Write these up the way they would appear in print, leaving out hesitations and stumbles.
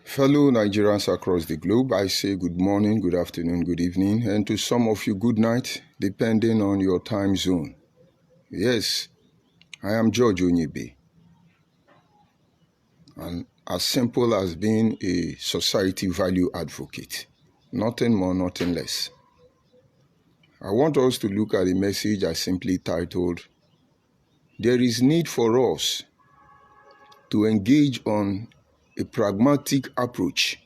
Fellow Nigerians across the globe, I say good morning, good afternoon, good evening, and to some of you, good night, depending on your time zone. Yes, I am George Onyibe, and as simple as being a society value advocate, nothing more, nothing less. I want us to look at a message I simply titled, There is need for us to engage on a pragmatic approach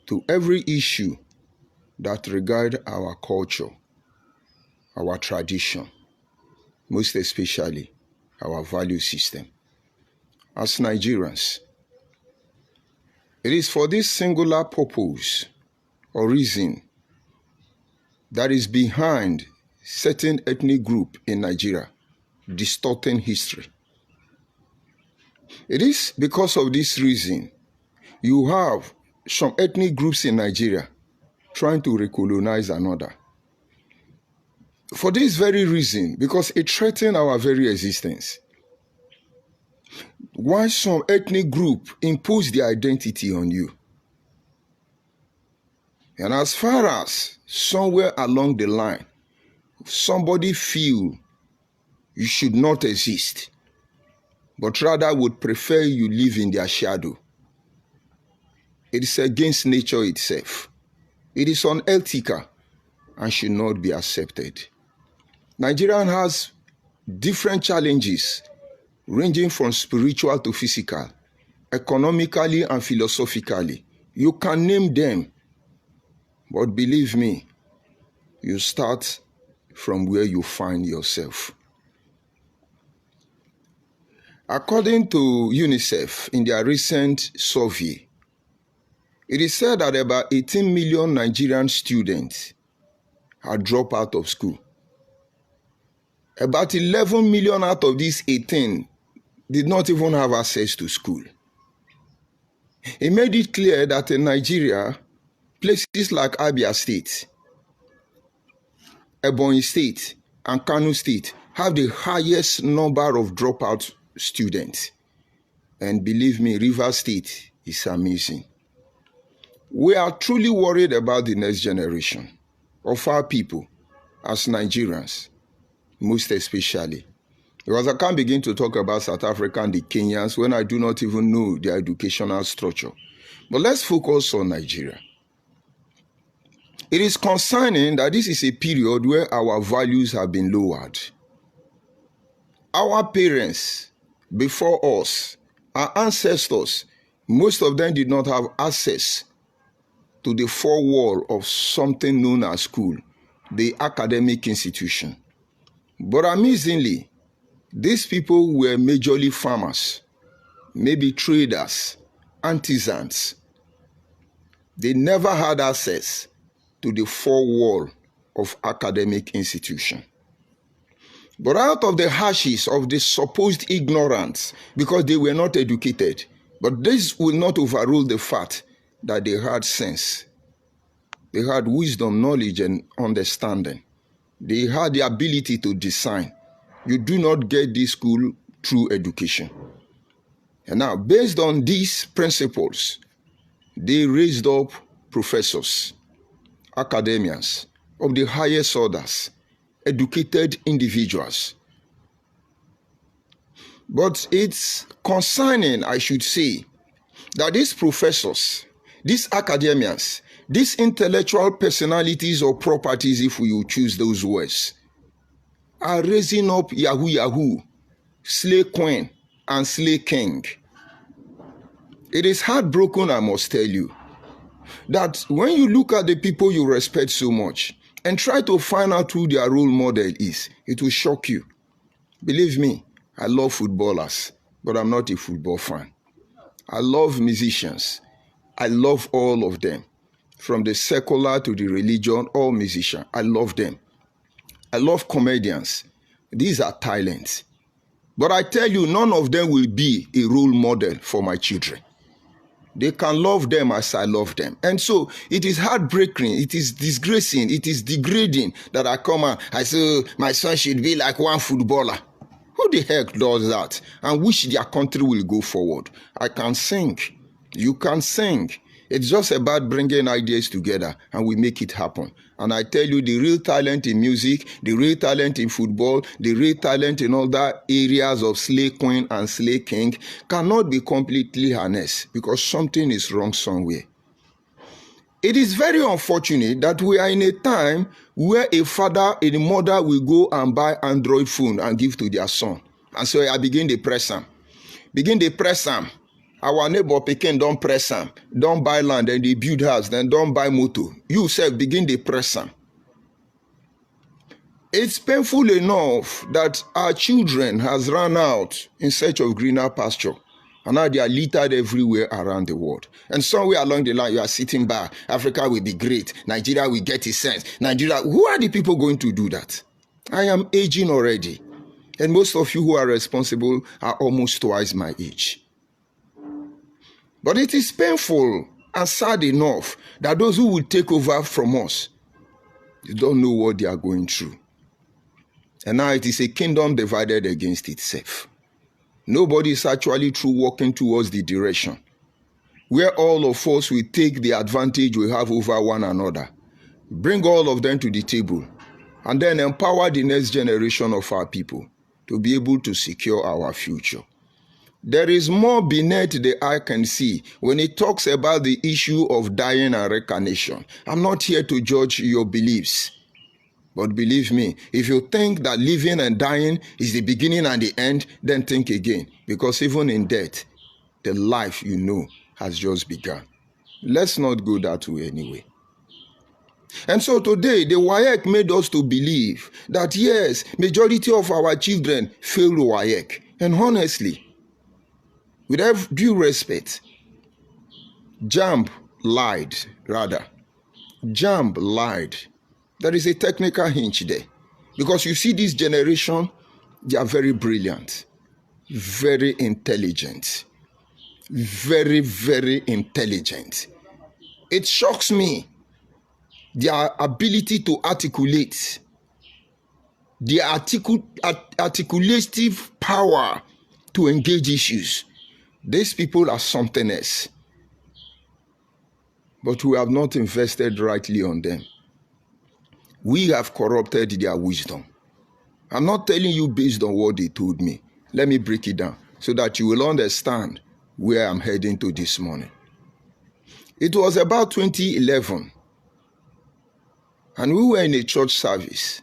to every issue that regard our culture, our tradition, most especially our value system. As Nigerians, it is for this singular purpose or reason that is behind certain ethnic group in Nigeria distorting history. It is because of this reason you have some ethnic groups in Nigeria trying to recolonize another. For this very reason, because it threatens our very existence. Why some ethnic group impose their identity on you? And as far as somewhere along the line, somebody feel you should not exist, but rather would prefer you live in their shadow, it is against nature itself. It is unethical and should not be accepted. Nigeria has different challenges ranging from spiritual to physical, economically and philosophically. You can name them, but believe me, you start from where you find yourself. According to UNICEF, in their recent survey, it is said that about 18 million Nigerian students have dropped out of school. About 11 million out of these 18 did not even have access to school. It made it clear that in Nigeria, places like Abia State, Ebonyi State, and Kano State have the highest number of dropout students. And believe me, Rivers State is amazing. We are truly worried about the next generation of our people as Nigerians, most especially. Because I can't begin to talk about South Africa and the Kenyans when I do not even know their educational structure. But let's focus on Nigeria. It is concerning that this is a period where our values have been lowered. Our parents before us, our ancestors, most of them did not have access to the four wall of something known as school, the academic institution. But amazingly, these people were majorly farmers, maybe traders, artisans. They never had access to the four wall of academic institution. But out of the ashes of the supposed ignorance, because they were not educated, but this will not overrule the fact that they had sense. They had wisdom, knowledge, and understanding. They had the ability to design. You do not get this school through education. And now, based on these principles, they raised up professors, academians of the highest orders, educated individuals. But it's concerning, I should say, that these professors, these academians, these intellectual personalities or properties, if we choose those words, are raising up Yahoo, slay queen, and slay king. It is heartbroken, I must tell you, that when you look at the people you respect so much and try to find out who their role model is, it will shock you. Believe me, I love footballers, but I'm not a football fan. I love musicians. I love all of them. From the secular to the religion, all musicians. I love them. I love comedians. These are talents. But I tell you, none of them will be a role model for my children. They can love them as I love them. And so it is heartbreaking, it is disgracing, it is degrading that I come and I say, my son should be like one footballer. Who the heck does that and wish their country will go forward? I can sing, You can sing. It's just about bringing ideas together and we make it happen. And I tell you, the real talent in music, the real talent in football, the real talent in other areas of slay queen and slay king cannot be completely harnessed because something is wrong somewhere. It is very unfortunate that we are in a time where a father and a mother will go and buy Android phone and give to their son. And so I begin to press them. Begin to press them. Our neighbor pikin don't press them. Don't buy land and they build house. Then don't buy motor. You self begin to press them. It's painful enough that our children has run out in search of greener pasture. And now they are littered everywhere around the world. And somewhere along the line, you are sitting back. Africa will be great. Nigeria will get its sense. Nigeria, who are the people going to do that? I am aging already. And most of you who are responsible are almost twice my age. But it is painful and sad enough that those who will take over from us, they don't know what they are going through. And now it is a kingdom divided against itself. Nobody is actually true walking towards the direction where all of us will take the advantage we have over one another, bring all of them to the table, and then empower the next generation of our people to be able to secure our future. There is more beneath the eye can see when it talks about the issue of dying and reincarnation. I'm not here to judge your beliefs. But believe me, if you think that living and dying is the beginning and the end, then think again. Because even in death, the life you know has just begun. Let's not go that way anyway. And so today, the WAEC made us to believe that yes, majority of our children fail WAEC. And honestly, with due respect, JAMB lied, rather. JAMB lied. There is a technical hinge there. Because you see this generation, they are very brilliant, very intelligent, very, very intelligent. It shocks me, their ability to articulate, their articulative power to engage issues. These people are something else. But we have not invested rightly on them. We have corrupted their wisdom. I'm not telling you based on what they told me. Let me break it down so that you will understand where I'm heading to this morning. It was about 2011, and we were in a church service.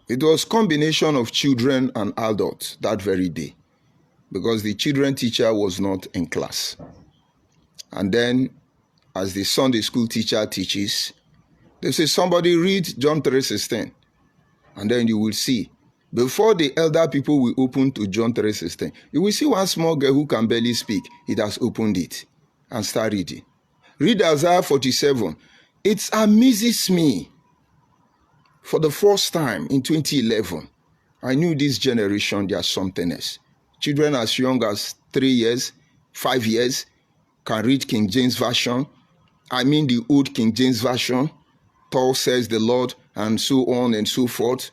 It was a combination of children and adults that very day because the children teacher was not in class. And then, as the Sunday school teacher teaches, they say, somebody read John 3:16. And then you will see, before the elder people will open to John 3:16, you will see one small girl who can barely speak. It has opened it and start reading. Read Isaiah 47. It amazes me. For the first time in 2011, I knew this generation, they are something else. Children as young as 3 years, 5 years, can read King James Version. I mean the old King James Version. Paul says the Lord, and so on and so forth.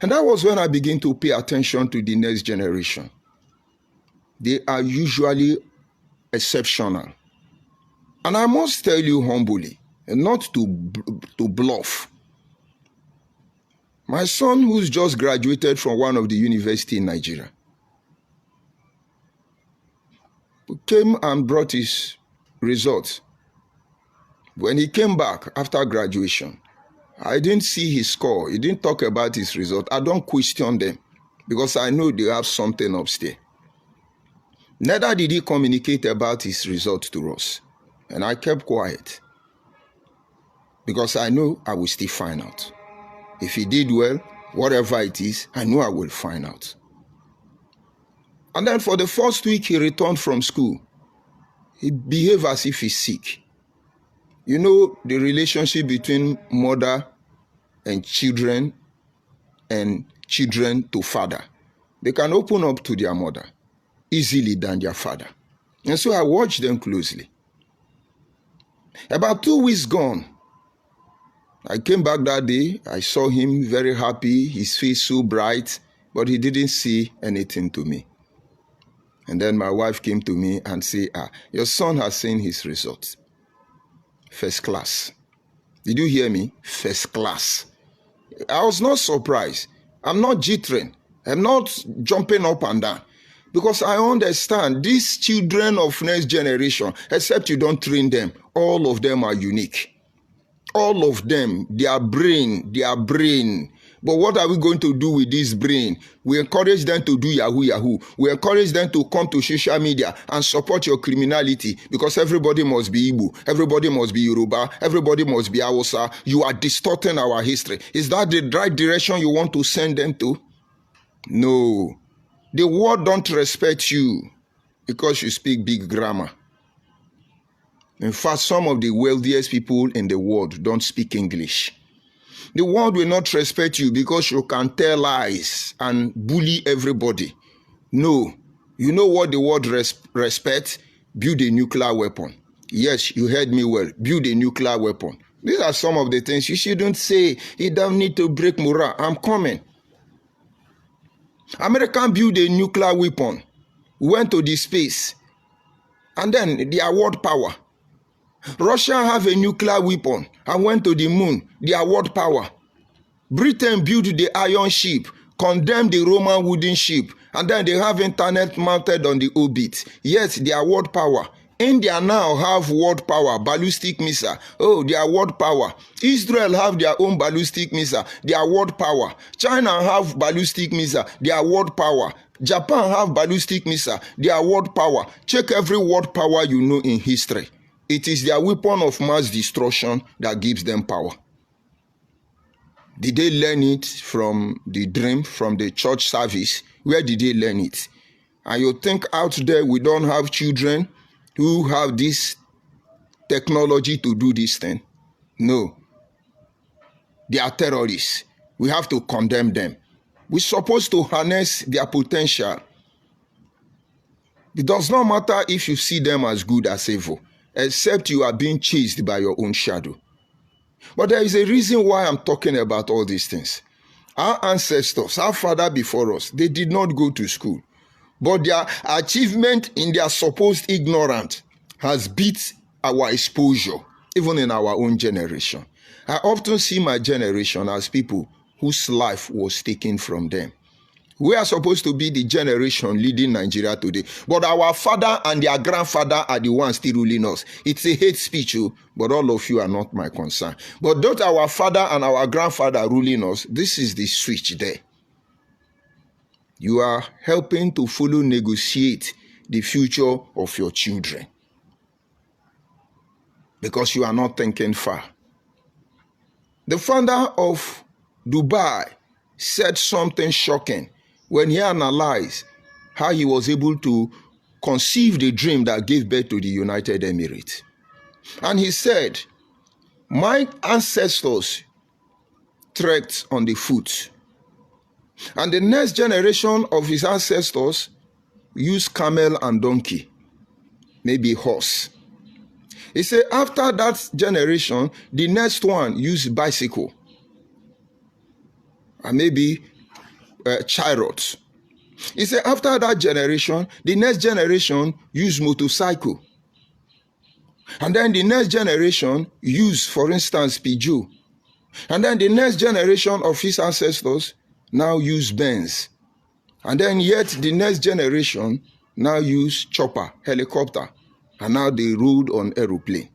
And that was when I began to pay attention to the next generation. They are usually exceptional. And I must tell you humbly, and not to bluff, my son who's just graduated from one of the universities in Nigeria came and brought his results. When he came back after graduation, I didn't see his score. He didn't talk about his result. I don't question them because I know they have something upstairs. Neither did he communicate about his result to us. And I kept quiet because I know I will still find out. If he did well, whatever it is, I know I will find out. And then for the first week he returned from school, he behaved as if he's sick. You know the relationship between mother and children to father. They can open up to their mother easily than their father. And so I watched them closely. About 2 weeks gone, I came back that day. I saw him very happy, his face so bright, but he didn't say anything to me. And then my wife came to me and said, your son has seen his results. First class. Did you hear me? First class. I was not surprised. I'm not jittering. I'm not jumping up and down. Because I understand these children of next generation, except you don't train them, all of them are unique. All of them, their brain. But what are we going to do with this brain? We encourage them to do yahoo. We encourage them to come to social media and support your criminality because everybody must be Igbo, everybody must be Yoruba, everybody must be Hausa. You are distorting our history. Is that the right direction you want to send them to? No. The world don't respect you because you speak big grammar. In fact, some of the wealthiest people in the world don't speak English. The world will not respect you because you can tell lies and bully everybody. No. You know what the world respects? Build a nuclear weapon. Yes, you heard me well. Build a nuclear weapon. These are some of the things you shouldn't say. You don't need to break morale. I'm coming. America built a nuclear weapon. Went to the space. And then they are world power. Russia have a nuclear weapon and went to the moon. They are world power. Britain built the iron ship, condemned the Roman wooden ship, and then they have internet mounted on the orbit. Yes, they are world power. India now have world power, ballistic missile. Oh, they are world power. Israel have their own ballistic missile. They are world power. China have ballistic missile. They are world power. Japan have ballistic missile. They are world power. Check every world power you know in history. It is their weapon of mass destruction that gives them power. Did they learn it from the dream, from the church service? Where did they learn it? And you think out there we don't have children who have this technology to do this thing? No. They are terrorists. We have to condemn them. We're supposed to harness their potential. It does not matter if you see them as good as evil, except you are being chased by your own shadow. But there is a reason why I'm talking about all these things. Our ancestors, our father before us, they did not go to school. But their achievement in their supposed ignorance has beat our exposure, even in our own generation. I often see my generation as people whose life was taken from them. We are supposed to be the generation leading Nigeria today. But our father and their grandfather are the ones still ruling us. It's a hate speech, but all of you are not my concern. But don't our father and our grandfather ruling us, this is the switch there. You are helping to follow negotiate the future of your children. Because you are not thinking far. The founder of Dubai said something shocking when he analyzed how he was able to conceive the dream that gave birth to the United Emirates. And he said, my ancestors trekked on the foot. And the next generation of his ancestors used camel and donkey, maybe horse. He said after that generation, the next one used bicycle. And maybe chariots. He said after that generation, the next generation used motorcycle. And then the next generation used, for instance, Peugeot. And then the next generation of his ancestors now use Benz. And then yet the next generation now use chopper, helicopter. And now they rode on aeroplane.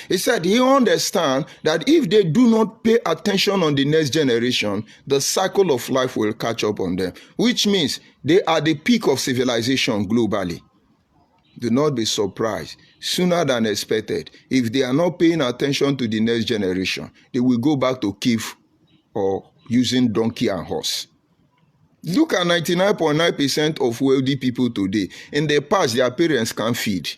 He said he understands that if they do not pay attention on the next generation, the cycle of life will catch up on them, which means they are the peak of civilization globally. Do not be surprised. Sooner than expected, if they are not paying attention to the next generation, they will go back to cave or using donkey and horse. Look at 99.9% of wealthy people today. In the past, their parents can't feed.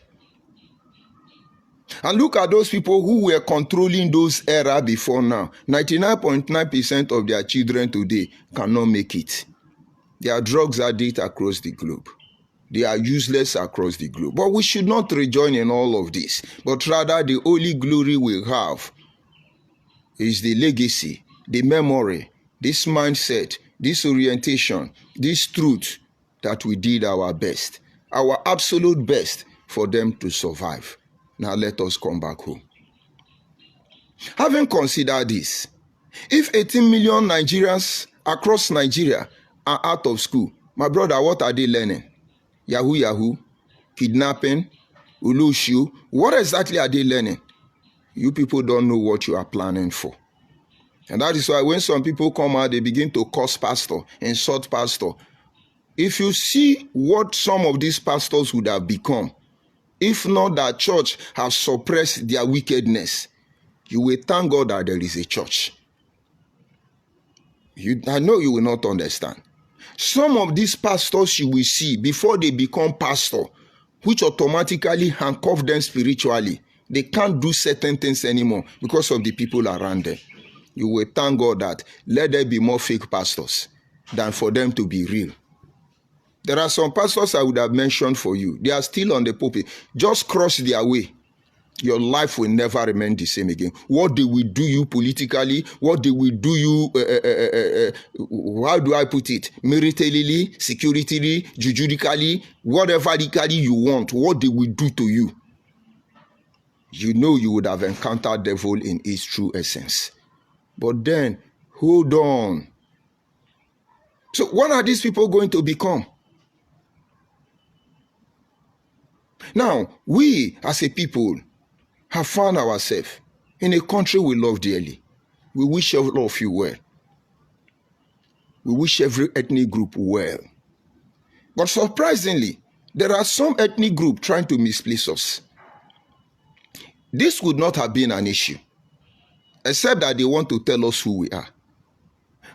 And look at those people who were controlling those era before now. 99.9% of their children today cannot make it. They are drugs addict across the globe. They are useless across the globe. But we should not rejoin in all of this. But rather the only glory we have is the legacy, the memory, this mindset, this orientation, this truth that we did our best. our absolute best for them to survive. Now let us come back home. Having considered this, if 18 million Nigerians across Nigeria are out of school, my brother, what are they learning? Yahoo Yahoo, kidnapping, Ulushu, what exactly are they learning? You people don't know what you are planning for. And that is why when some people come out, they begin to curse pastor, insult pastor. If you see what some of these pastors would have become, if not that church has suppressed their wickedness, you will thank God that there is a church. I know you will not understand. Some of these pastors you will see before they become pastor, which automatically handcuff them spiritually. They can't do certain things anymore because of the people around them. You will thank God that let there be more fake pastors than for them to be real. There are some pastors I would have mentioned for you. They are still on the pulpit. Just cross their way. Your life will never remain the same again. What they will do you politically, what they will do you, how do I put it, militarily, security, judicially, whatever legally you want, what they will do to you. You know you would have encountered devil in its true essence. But then, hold on. So what are these people going to become? Now, we as a people have found ourselves in a country we love dearly. We wish all of you well. We wish every ethnic group well. But surprisingly, there are some ethnic groups trying to misplace us. This would not have been an issue, except that they want to tell us who we are.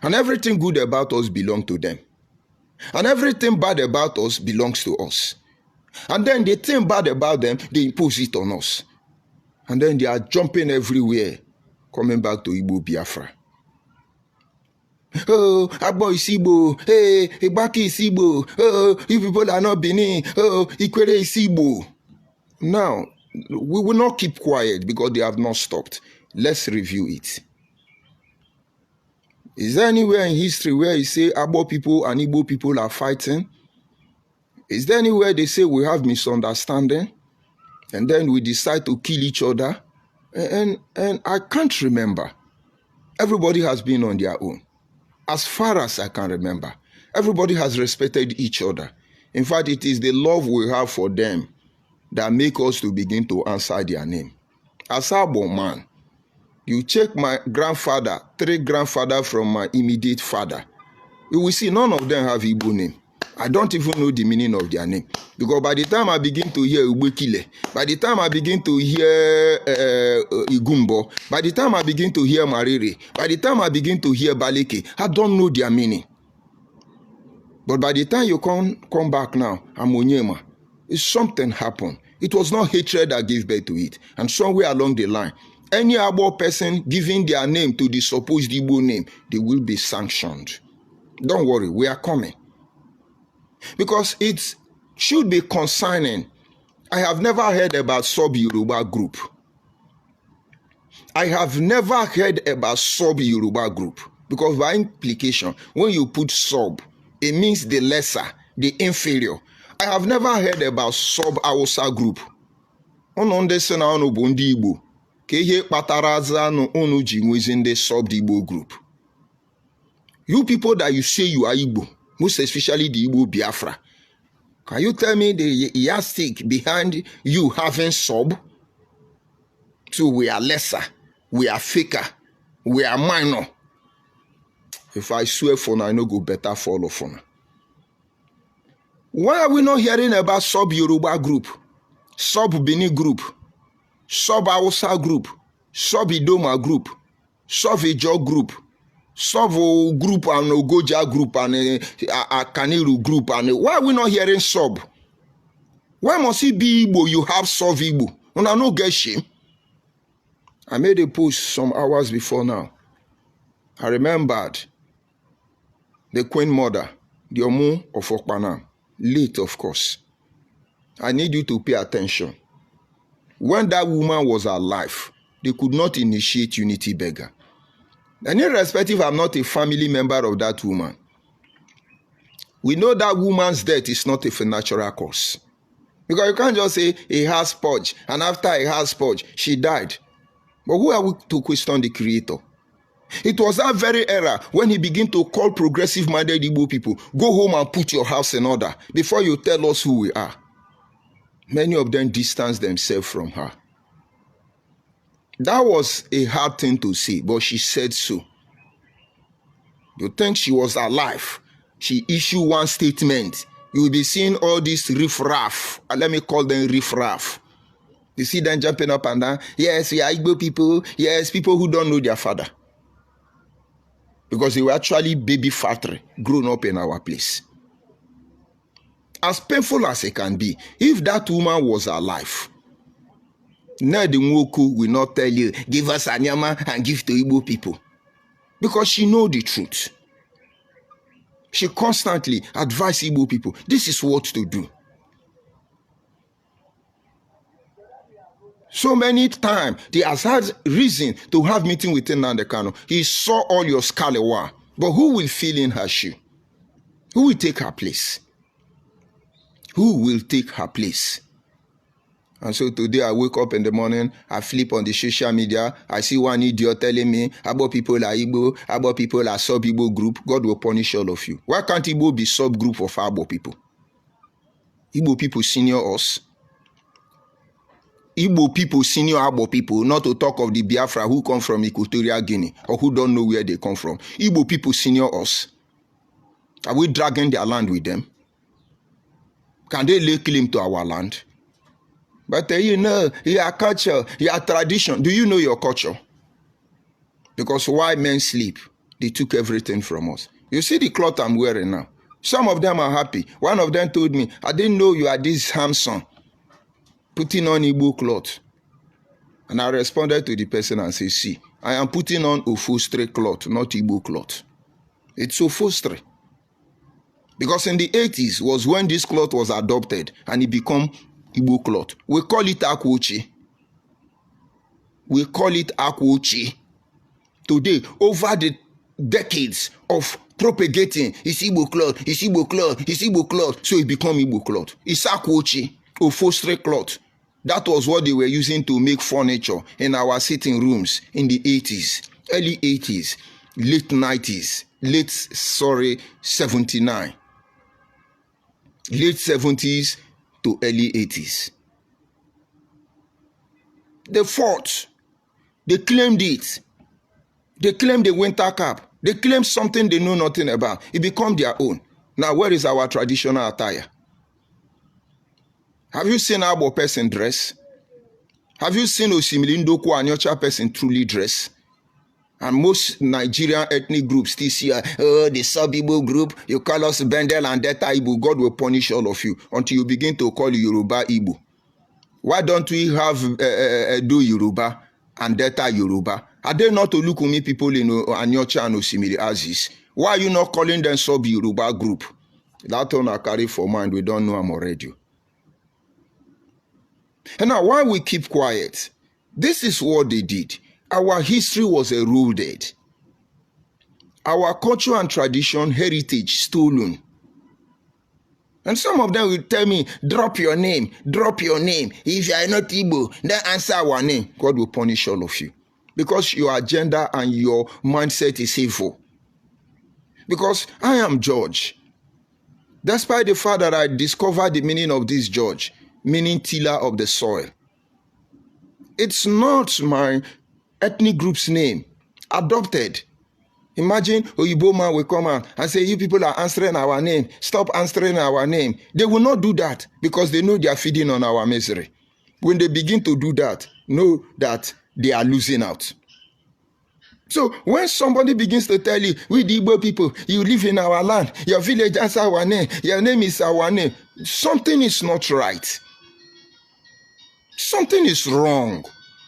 And everything good about us belongs to them. And everything bad about us belongs to us. And then the thing bad about them, they impose it on us. And then they are jumping everywhere, coming back to Igbo Biafra. Oh, Agbo is Igbo. Hey, Ibaki is Igbo. Oh, you people are not Benin. Oh, Ikwere is Igbo. Now, we will not keep quiet because they have not stopped. Let's review it. Is there anywhere in history where you say Agbo people and Igbo people are fighting? Is there anywhere they say we have misunderstanding? And then we decide to kill each other? And I can't remember. Everybody has been on their own. As far as I can remember, everybody has respected each other. In fact, it is the love we have for them that make us to begin to answer their name. As a born man, you check my grandfather, 3 grandfathers from my immediate father, you will see none of them have Igbo name. I don't even know the meaning of their name. Because by the time I begin to hear Ubekile, by the time I begin to hear Igumbo, by the time I begin to hear Mariri, by the time I begin to hear Baleke, I don't know their meaning. But by the time you come back now, Amonyema, something happened. It was not hatred that gave birth to it. And somewhere along the line, any Igbo person giving their name to the supposed Igbo name, they will be sanctioned. Don't worry, we are coming. Because it should be concerning. I have never heard about Sub-Yoruba group. I have never heard about Sub-Yoruba group. Because by implication, when you put sub, it means the lesser, the inferior. I have never heard about Sub-Hausa group. Sub-Igbo group. You people that you say you are Igbo, most especially the Igbo Biafra, can you tell me the yardstick behind you having sub? So we are lesser, we are faker, we are minor. If I swear for now, I no go better follow for now. Why are we not hearing about Sub-Yoruba group, Sub-Benin group, Sub-Hausa group, Sub-Idoma group, Sub-Ijo group, Sub group and Ogoja group and Kaniru group? And why are we not hearing sub? Why must it be Igbo you have sub Igbo? And I no get shame. I made a post some hours before now. I remembered the Queen Mother, the Omu of Okpana, late of course. I need you to pay attention. When that woman was alive, they could not initiate unity beggar. And irrespective, I'm not a family member of that woman. We know that woman's death is not a natural cause. Because you can't just say he has purge, and after he has purge, she died. But who are we to question the Creator? It was that very era when he began to call progressive-minded Igbo people, go home and put your house in order before you tell us who we are. Many of them distanced themselves from her. That was a hard thing to say, but she said so. You think she was alive? She issued one statement. You will be seeing all these riffraff. Let me call them riffraff. You see them jumping up and down. Yes, we are Igbo people. Yes, people who don't know their father. Because they were actually baby factory grown up in our place. As painful as it can be, if that woman was alive, Nedi Nwoku will not tell you, give us anyama and give to Igbo people. Because she knows the truth. She constantly advises Igbo people, this is what to do. So many times, they has had reason to have meeting with Nnamdi Kanu. He saw all your scalawa. But who will fill in her shoe? Who will take her place? Who will take her place? And so today I wake up in the morning, I flip on the social media, I see one idiot telling me, Abo people are Igbo, Abo people are sub-Igbo group. God will punish all of you. Why can't Igbo be sub-group of Abo people? Igbo people senior us. Igbo people senior Abo people, not to talk of the Biafra who come from Equatorial Guinea or who don't know where they come from. Igbo people senior us. Are we dragging their land with them? Can they lay claim to our land? But you know, your culture, your tradition. Do you know your culture? Because while men sleep, they took everything from us. You see the cloth I'm wearing now. Some of them are happy. One of them told me, I didn't know you are this handsome, putting on Igbo cloth. And I responded to the person and said, see, I am putting on Ofostre cloth, not Igbo cloth. It's Ofostre. Because in the 80s was when this cloth was adopted and it became Igbo cloth. We call it Akwochi. We call it Akwochi. Today, over the decades of propagating, it's Igbo cloth, it's Igbo cloth, it's Igbo cloth, so it become Igbo cloth. It's Akwochi, Ofostre cloth. That was what they were using to make furniture in our sitting rooms in the 80s, early 80s, late 90s, 79. Late 70s to early 80s. They fought. They claimed it. They claimed the winter cap. They claimed something they know nothing about. It became their own. Now, where is our traditional attire? Have you seen Abo person dress? Have you seen Osimilindoko Anyocha person truly dress? And most Nigerian ethnic groups still see, the sub-Igbo group, you call us Bendel and Delta Igbo, God will punish all of you until you begin to call Yoruba Igbo. Why don't we have Edo Yoruba and Delta Yoruba? Are they not Olukumi people in Anyocha and Osimiri Aziz? Why are you not calling them sub-Yoruba group? That one I carry for mind, we don't know I'm already. And now, why we keep quiet? This is what they did. Our history was eroded. Our culture and tradition, heritage stolen. And some of them will tell me, drop your name, drop your name. If you are not Igbo, then answer our name. God will punish all of you. Because your agenda and your mindset is evil. Because I am George. Despite the fact that I discovered the meaning of this George, meaning tiller of the soil. It's not my ethnic group's name. Adopted. Imagine Oyibo man will come out and say, you people are answering our name. Stop answering our name. They will not do that because they know they are feeding on our misery. When they begin to do that, know that they are losing out. So when somebody begins to tell you, we the Igbo people, you live in our land, your village answer our name, your name is our name, something is not right. Something is wrong.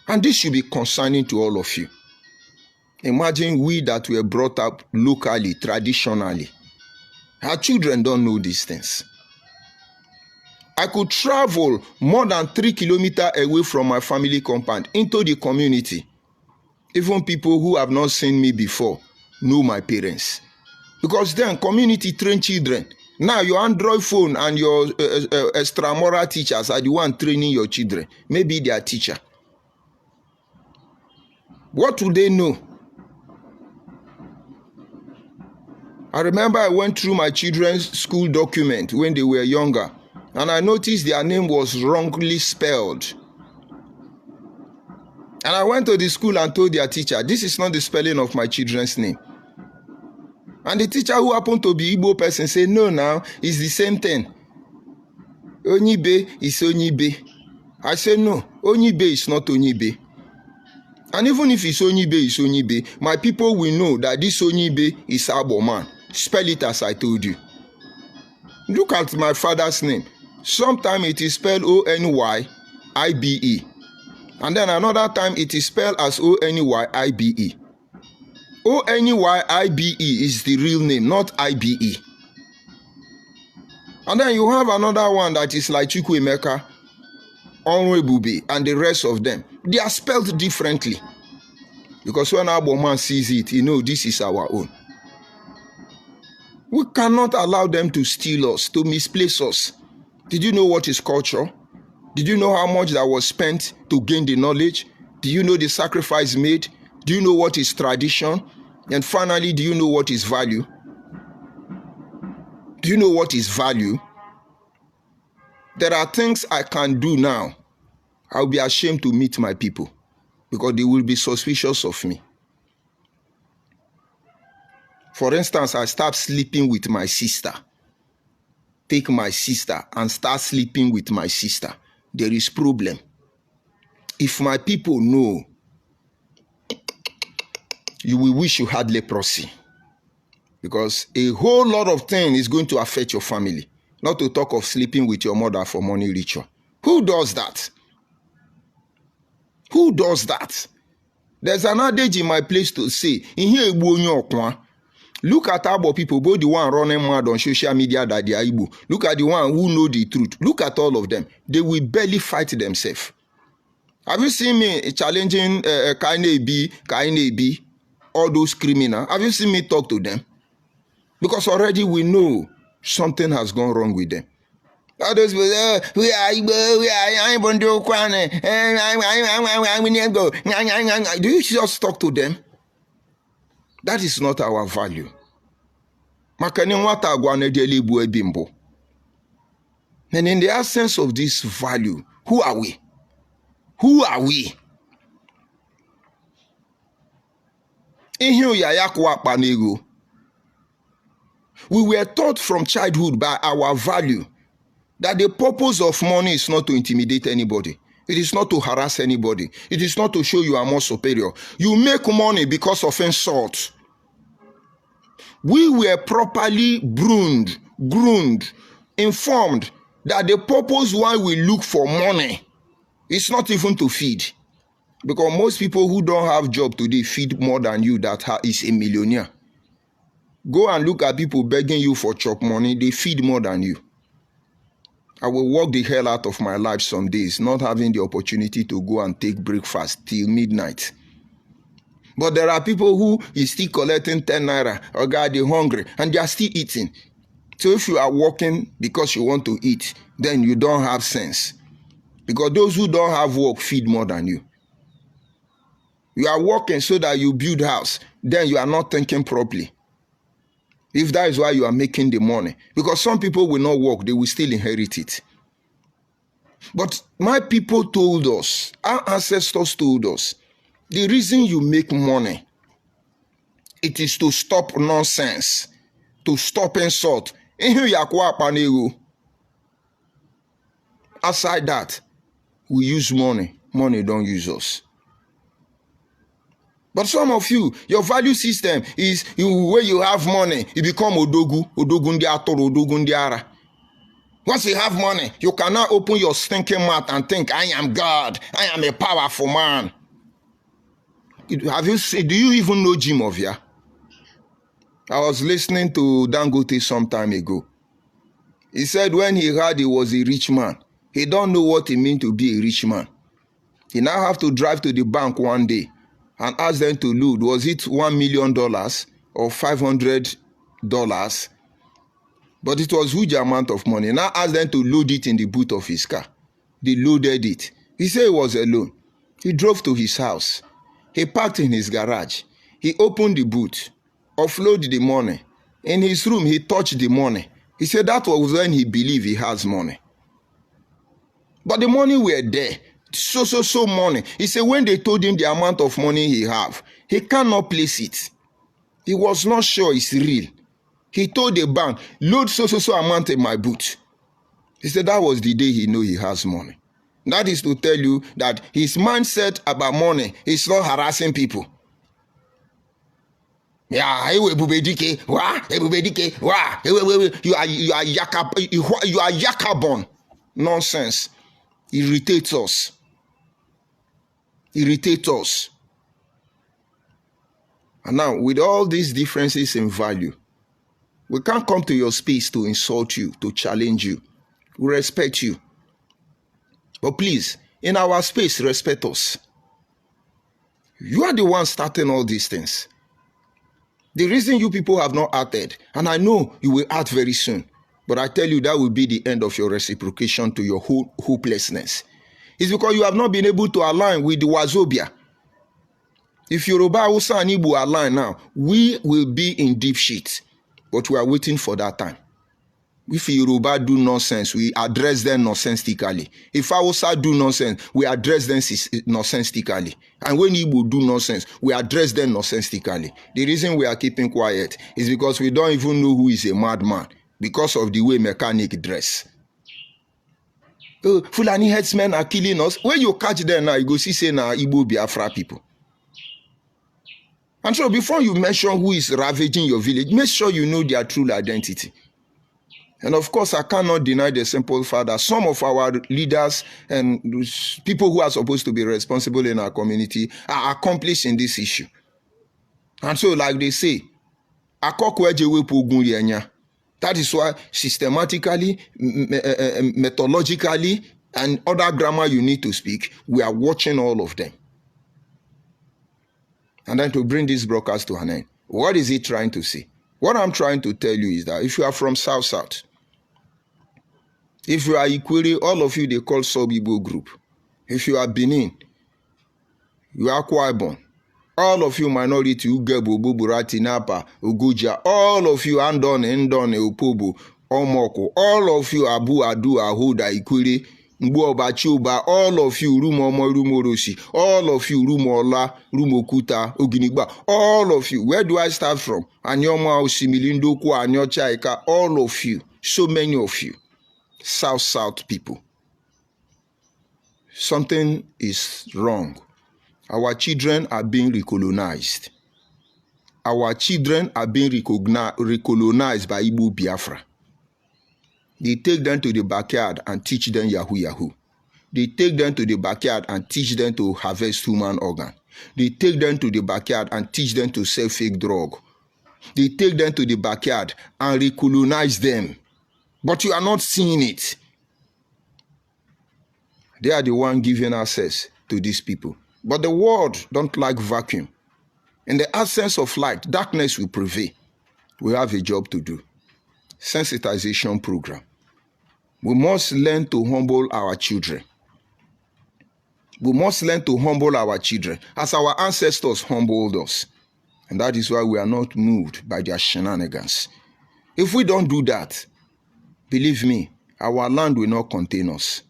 And this should be concerning to all of you. Imagine we that were brought up locally, traditionally. Our children don't know these things. I could travel more than 3 kilometers away from my family compound into the community. Even people who have not seen me before know my parents. Because then community train children. Now your Android phone and your extramural teachers are the one training your children. Maybe their teacher. What do they know? I remember I went through my children's school document when they were younger, and I noticed their name was wrongly spelled. And I went to the school and told their teacher, this is not the spelling of my children's name. And the teacher, who happened to be Igbo person, said, no, now it's the same thing. Onyibe is Onyibe. I said, no, Onyibe is not Onyibe. And even if it's Onyibe, my people will know that this Onyibe is Aboman. Spell it as I told you. Look at my father's name. Sometimes it is spelled O-N-Y-I-B-E. And then another time it is spelled as O-N-Y-I-B-E. O-N-Y-I-B-E is the real name, not I-B-E. And then you have another one that is like Chukwuemeka, Onwebube, and the rest of them. They are spelled differently. Because when our man sees it, he knows this is our own. We cannot allow them to steal us, to misplace us. Did you know what is culture? Did you know how much that was spent to gain the knowledge? Do you know the sacrifice made? Do you know what is tradition? And finally, do you know what is value? Do you know what is value? There are things I can do now. I'll be ashamed to meet my people because they will be suspicious of me. For instance, I start sleeping with my sister. Take my sister and start sleeping with my sister. There is problem. If my people know, you will wish you had leprosy. Because a whole lot of things is going to affect your family. Not to talk of sleeping with your mother for money ritual. Who does that? Who does that? There's an adage in my place to say, in here, look at Igbo people, both the one running mad on social media that they are Igbo. Look at the one who know the truth. Look at all of them. They will barely fight themselves. Have you seen me challenging Kaine, all those criminals? Have you seen me talk to them? Because already we know something has gone wrong with them. All those people, we are Igbo, we are Igbo. Do you just talk to them? That is not our value. And in the absence of this value, who are we? Who are we? We were taught from childhood by our value that the purpose of money is not to intimidate anybody. It is not to harass anybody. It is not to show you are more superior. You make money because of insult. We were properly groomed, informed that the purpose why we look for money is not even to feed. Because most people who don't have job today feed more than you that is a millionaire. Go and look at people begging you for chop money. They feed more than you. I will work the hell out of my life some days, not having the opportunity to go and take breakfast till midnight. But there are people who is still collecting 10 naira, or God, they're hungry, and they are still eating. So if you are working because you want to eat, then you don't have sense. Because those who don't have work feed more than you. You are working so that you build house, then you are not thinking properly. If that is why you are making the money. Because some people will not work, they will still inherit it. But my people told us, our ancestors told us, the reason you make money, it is to stop nonsense, to stop insult. Aside that, we use money. Money don't use us. But some of you, your value system is where you have money, you become Odogu, Odogundi Atoro, Odogundi Ara. Once you have money, you cannot open your stinking mouth and think, I am God, I am a powerful man. Have you seen, do you even know Jim Ovia? I was listening to Dangote some time ago. He said when he heard he was a rich man, he don't know what it means to be a rich man. He now have to drive to the bank one day and ask them to load, was it $1 million or $500? But it was huge amount of money. Now ask them to load it in the boot of his car. They loaded it. He said he was alone. He drove to his house. He parked in his garage. He opened the boot, offloaded the money. In his room, he touched the money. He said that was when he believed he has money. But the money were there. So money. He said when they told him the amount of money he have, he cannot place it. He was not sure it's real. He told the bank, load so amount in my boot. He said that was the day he knew he has money. That is to tell you that his mindset about money is not harassing people. Yeah, you are yakabon. Nonsense. Irritates us. And now, with all these differences in value, we can't come to your space to insult you, to challenge you. We respect you. But please, in our space, respect us. You are the one starting all these things. The reason you people have not acted, and I know you will act very soon, but I tell you that will be the end of your reciprocation to your hopelessness. It's because you have not been able to align with the Wazobia. If Yoruba, Hausa, and Igbo align now, we will be in deep shit. But we are waiting for that time. If Yoruba do nonsense, we address them nonsensically. If Hausa do nonsense, we address them nonsensically. And when Igbo do nonsense, we address them nonsensically. The reason we are keeping quiet is because we don't even know who is a madman because of the way mechanic dress. Fulani headsmen are killing us. When you catch them now, you go see say na Igbo Biafra people. And so before you mention who is ravaging your village, make sure you know their true identity. And of course, I cannot deny the simple fact that some of our leaders and people who are supposed to be responsible in our community are accomplished in this issue. And so, like they say, that is why systematically, methodologically, and other grammar you need to speak, we are watching all of them. And then to bring this broadcast to an end, what is he trying to say? What I'm trying to tell you is that if you are from South, if you are Ikwere, all of you they call Sub-Igbo group. If you are Benin, you are Akwa Ibom, all of you minority, Ugebo, Burati, Napa, Uguja, all of you Andone, Ndone, Upobo, Omoko, all of you Abu, Adu, Ahoda, Ikwere, Mbuoba, Chuba, all of you Rumomo, Rumorosi, all of you Rumola, Rumokuta, Oginigba, all of you. Where do I start from? Anyoma, Osimilindo, Kwa, Anyochaika, all of you, so many of you, South people. Something is wrong. Our children are being recolonized. Our children are being recolonized by Igbo Biafra. They take them to the backyard and teach them Yahoo. They take them to the backyard and teach them to harvest human organ. They take them to the backyard and teach them to sell fake drug. They take them to the backyard and recolonize them. But you are not seeing it. They are the one giving access to these people. But the world don't like vacuum. In the absence of light, darkness will prevail. We have a job to do. Sensitization program. We must learn to humble our children. We must learn to humble our children as our ancestors humbled us. And that is why we are not moved by their shenanigans. If we don't do that, believe me, our land will not contain us.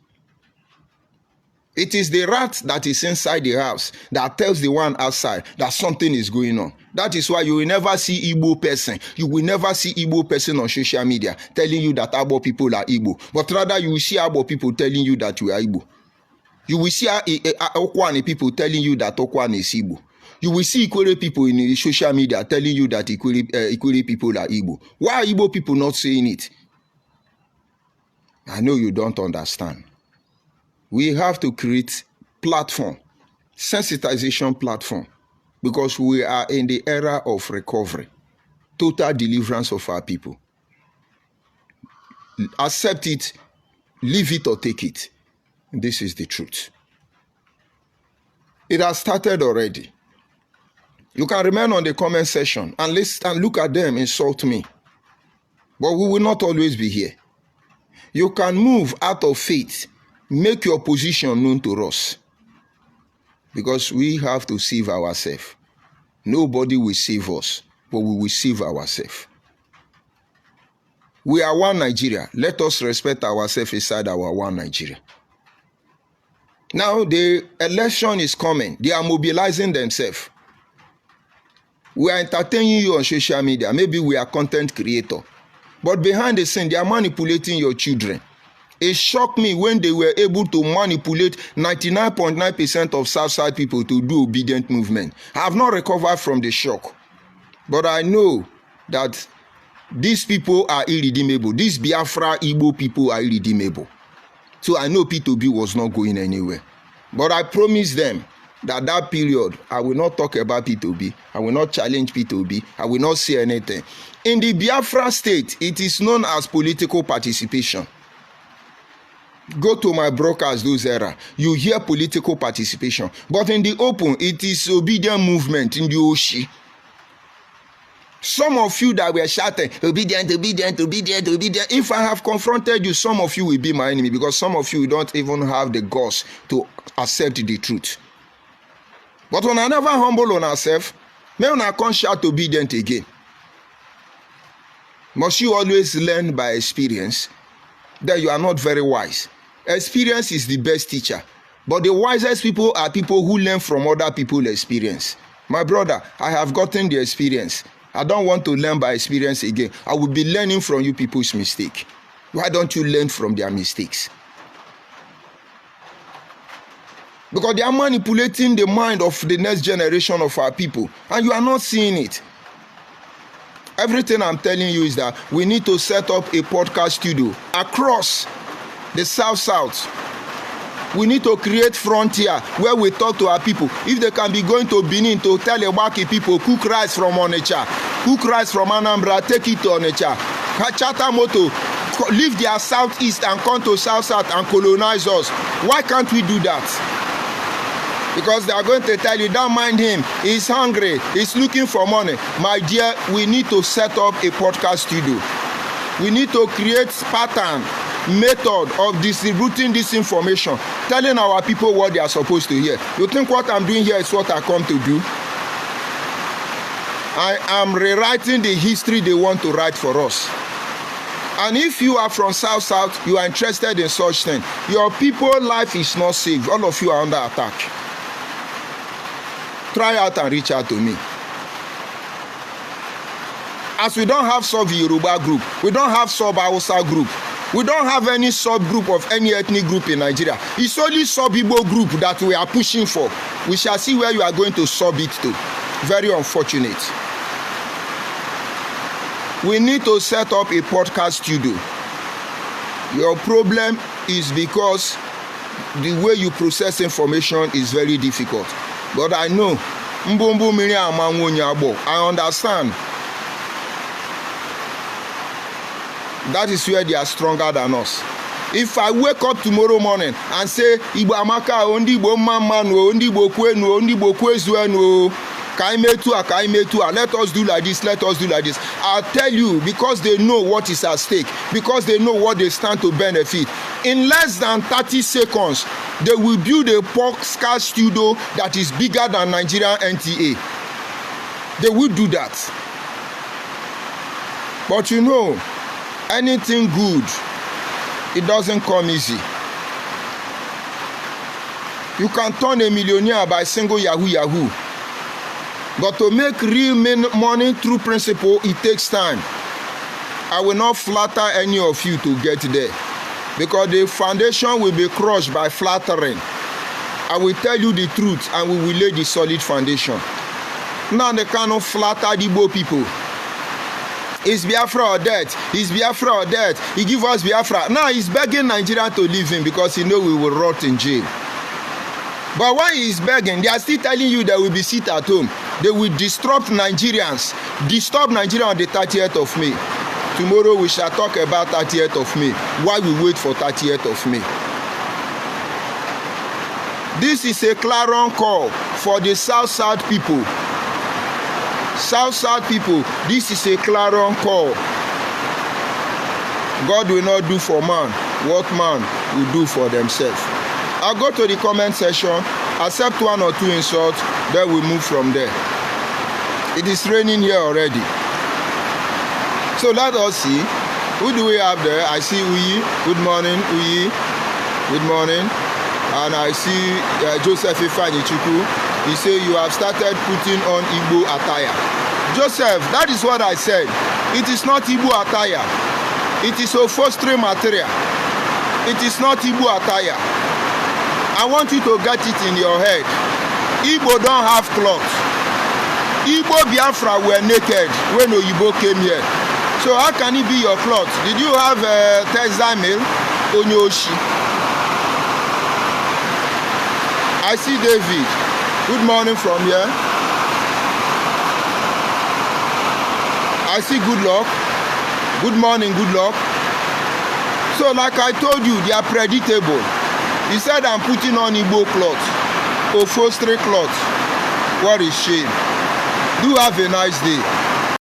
It is the rat that is inside the house that tells the one outside that something is going on. That is why you will never see Igbo person. You will never see Igbo person on social media telling you that Igbo people are Igbo. But rather you will see Igbo people telling you that you are Igbo. You will see Okwane people telling you that Okwane is Igbo. You will see Ikwere people in the social media telling you that Ikwere people are Igbo. Why are Igbo people not saying it? I know you don't understand. We have to create platform, sensitization platform, because we are in the era of recovery, total deliverance of our people. Accept it, leave it or take it. This is the truth. It has started already. You can remain on the comment section and listen and look at them, insult me. But we will not always be here. You can move out of faith, make your position known to us. Because we have to save ourselves. Nobody will save us, but we will save ourselves. We are one Nigeria. Let us respect ourselves inside our one Nigeria. Now the election is coming. They are mobilizing themselves. We are entertaining you on social media. Maybe we are content creator. But behind the scene, they are manipulating your children. It shocked me when they were able to manipulate 99.9% of Southside people to do obedient movement. I have not recovered from the shock. But I know that these people are irredeemable. These Biafra Igbo people are irredeemable. So I know P2B was not going anywhere. But I promise them that period, I will not talk about P2B. I will not challenge P2B. I will not say anything. In the Biafra state, it is known as political participation. Go to my broadcast those era. You hear political participation. But in the open, it is obedient movement in the Oshi. Some of you that were shouting, obedient, obedient, obedient, obedient. If I have confronted you, some of you will be my enemy because some of you don't even have the guts to accept the truth. But when I never humble on ourselves, when I can't shout obedient again. Must you always learn by experience? That you are not very wise. Experience is the best teacher. But the wisest people are people who learn from other people's experience. My brother, I have gotten the experience. I don't want to learn by experience again. I will be learning from you people's mistake. Why don't you learn from their mistakes? Because they are manipulating the mind of the next generation of our people. And you are not seeing it. Everything I'm telling you is that we need to set up a podcast studio across the South. We need to create frontier where we talk to our people. If they can be going to Benin to tell Ewaki people, cook rice from Onitsha, cook rice from Anambra, take it to Onitsha. Chatamoto, leave their southeast and come to south and colonize us. Why can't we do that? Because they are going to tell you, don't mind him, he's hungry, he's looking for money. My dear, we need to set up a podcast studio. We need to create pattern, method of distributing this information, telling our people what they are supposed to hear. You think what I'm doing here is what I come to do? I am rewriting the history they want to write for us. And if you are from South, you are interested in such thing, your people's life is not safe. All of you are under attack. Try out and reach out to me. As we don't have sub-Yoruba group, we don't have sub-Hausa group, we don't have any subgroup of any ethnic group in Nigeria. It's only sub-Igbo group that we are pushing for. We shall see where you are going to sub it to. Very unfortunate. We need to set up a podcast studio. Your problem is because the way you process information is very difficult. But I know, I understand. That is where they are stronger than us. If I wake up tomorrow morning and say, Igbo Amaka, Ondibo Mamano, Ondibo Kwenu, Ondibo Kwezuenu, Kaimetua, let us do like this, let us do like this. I'll tell you, because they know what is at stake, because they know what they stand to benefit. In less than 30 seconds, they will build a podcast studio that is bigger than Nigerian NTA. They will do that. But you know, anything good, it doesn't come easy. You can turn a millionaire by single Yahoo. But to make real money through principle, it takes time. I will not flatter any of you to get there. Because the foundation will be crushed by flattering. I will tell you the truth and we will lay the solid foundation. Now they cannot flatter the Igbo people. Is Biafra or death? Is Biafra or death? He give us Biafra. Now he's begging Nigeria to leave him because he know we will rot in jail. But why he is begging? They are still telling you that we will be sit at home. They will disturb Nigerians. Disturb Nigeria on the 30th of May. Tomorrow we shall talk about 30th of May. Why we wait for 30th of May? This is a clarion call for the South people. South people, this is a clarion call. God will not do for man what man will do for themselves. I'll go to the comment section, accept one or two insults, then we move from there. It is raining here already. So let us see. Who do we have there? I see Uyi. Good morning, Uyi. Good morning. And I see Joseph Ifanichuku. He said, you have started putting on Igbo attire. Joseph, that is what I said. It is not Igbo attire. It is upholstery material. It is not Igbo attire. I want you to get it in your head. Igbo don't have clothes. Igbo Biafra were naked when Oyibo came here. So how can it be your cloth? Did you have a textile mill on your oshi? I see David. Good morning from here. I see good luck. Good morning, good luck. So like I told you, they are predictable. He said I'm putting on Igbo cloth, upholstery cloth. What a shame. Do have a nice day.